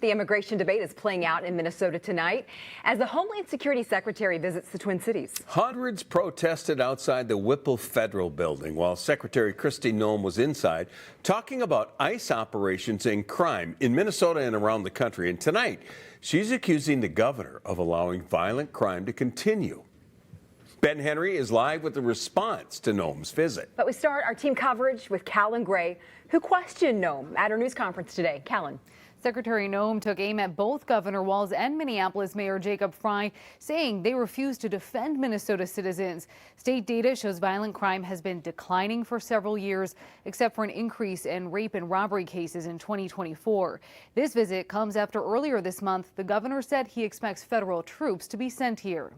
The immigration debate is playing out in Minnesota tonight as the Homeland Security Secretary visits the Twin Cities. Hundreds protested outside the Whipple Federal Building while Secretary Kristi Noem was inside talking about ICE operations and crime in Minnesota and around the country. And tonight, she's accusing the governor of allowing violent crime to continue. Ben Henry is live with the response to Noem's visit. But we start our team coverage with Callan Gray, who questioned Noem at her news conference today. Callan. Secretary Noem took aim at both Governor Walz and Minneapolis Mayor Jacob Frey, saying they refuse to defend Minnesota citizens. State data shows violent crime has been declining for several years, except for an increase in rape and robbery cases in 2024. This visit comes after earlier this month, the governor said he expects federal troops to be sent here.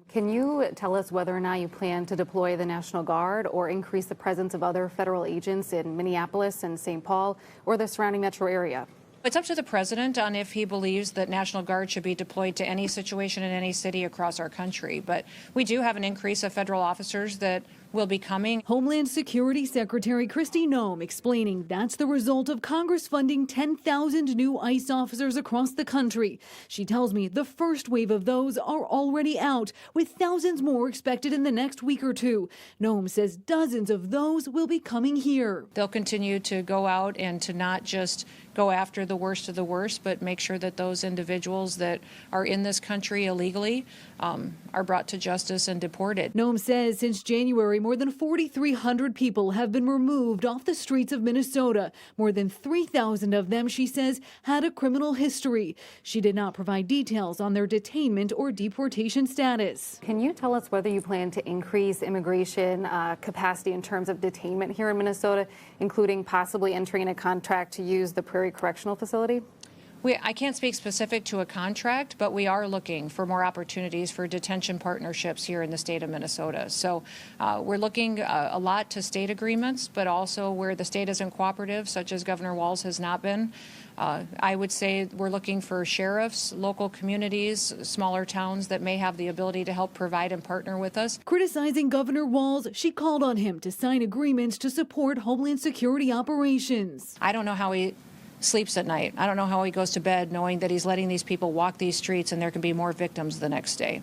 Can you tell us whether or not you plan to deploy the National Guard or increase the presence of other federal agents in Minneapolis and St. Paul or the surrounding metro area? It's up to the president on if he believes that National Guard should be deployed to any situation in any city across our country. But we do have an increase of federal officers that will be coming. Homeland Security Secretary Kristi Noem explaining that's the result of Congress funding 10,000 new ICE officers across the country. She tells me the first wave of those are already out, with thousands more expected in the next week or two. Noem says dozens of those will be coming here. They'll continue to go out and to not just go after the worst of the worst, but make sure that those individuals that are in this country illegally are brought to justice and deported. Noem says since January, more than 4,300 people have been removed off the streets of Minnesota. More than 3,000 of them, she says, had a criminal history. She did not provide details on their detainment or deportation status. Can you tell us whether you plan to increase immigration capacity in terms of detainment here in Minnesota, including possibly entering a contract to use the Prairie Correctional Facility? I can't speak specific to a contract, but we are looking for more opportunities for detention partnerships here in the state of Minnesota. So we're looking a lot to state agreements, but also where the state isn't cooperative, such as Governor Walz has not been. I would say we're looking for sheriffs, local communities, smaller towns that may have the ability to help provide and partner with us. Criticizing Governor Walz, she called on him to sign agreements to support Homeland Security operations. I don't know how he sleeps at night. I don't know how he goes to bed knowing that he's letting these people walk these streets and there can be more victims the next day.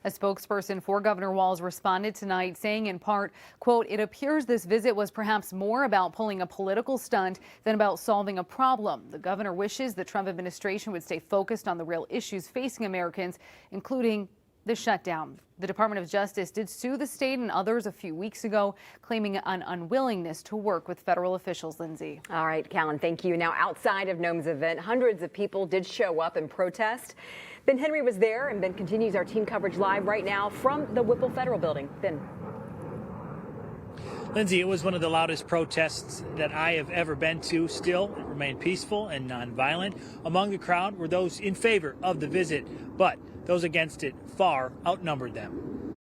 A spokesperson for Governor Walz responded tonight saying in part, quote, "It appears this visit was perhaps more about pulling a political stunt than about solving a problem. The governor wishes the Trump administration would stay focused on the real issues facing Americans, including the shutdown." The Department of Justice did sue the state and others a few weeks ago, claiming an unwillingness to work with federal officials. Lindsay. All right, Callan, thank you. Now, outside of Noem's event, hundreds of people did show up and protest. Ben Henry was there, and Ben continues our team coverage live right now from the Whipple Federal Building. Ben. Lindsay, it was one of the loudest protests that I have ever been to. Still, it remained peaceful and nonviolent. Among the crowd were those in favor of the visit, but those against it far outnumbered them.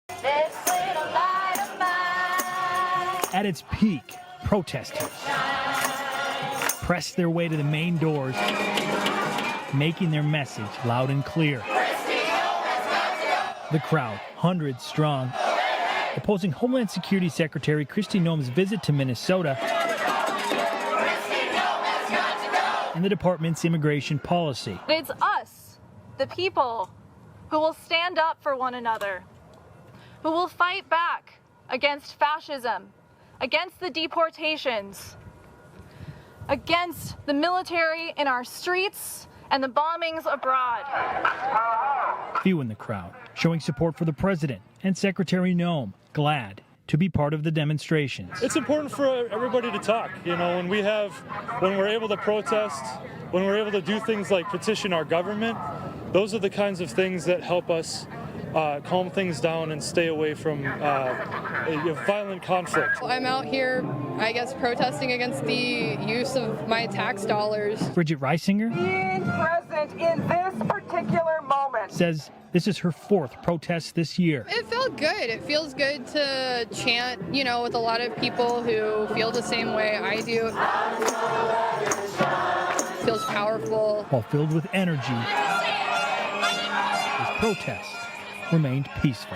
At its peak, protesters pressed their way to the main doors, making their message loud and clear. The crowd, hundreds strong, opposing Homeland Security Secretary Kristi Noem's visit to Minnesota and the department's immigration policy. It's us, the people, who will stand up for one another, who will fight back against fascism, against the deportations, against the military in our streets and the bombings abroad. Few in the crowd showing support for the president and Secretary Noem, glad to be part of the demonstrations. It's important for everybody to talk. You know, when we're able to protest, when we're able to do things like petition our government, those are the kinds of things that help us calm things down and stay away from violent conflict. I'm out here, I guess, protesting against the use of my tax dollars. Bridget Reisinger, being present in this particular moment, says this is her fourth protest this year. It felt good. It feels good to chant, with a lot of people who feel the same way I do. It feels powerful. While filled with energy, this protest remained peaceful.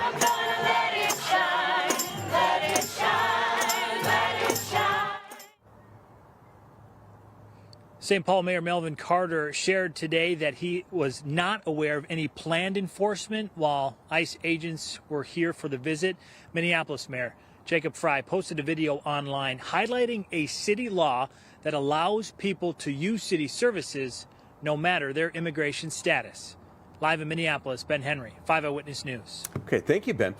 St. Paul Mayor Melvin Carter shared today that he was not aware of any planned enforcement while ICE agents were here for the visit. Minneapolis Mayor Jacob Frey posted a video online highlighting a city law that allows people to use city services no matter their immigration status. Live in Minneapolis, Ben Henry, 5 Eyewitness News. Okay, thank you, Ben.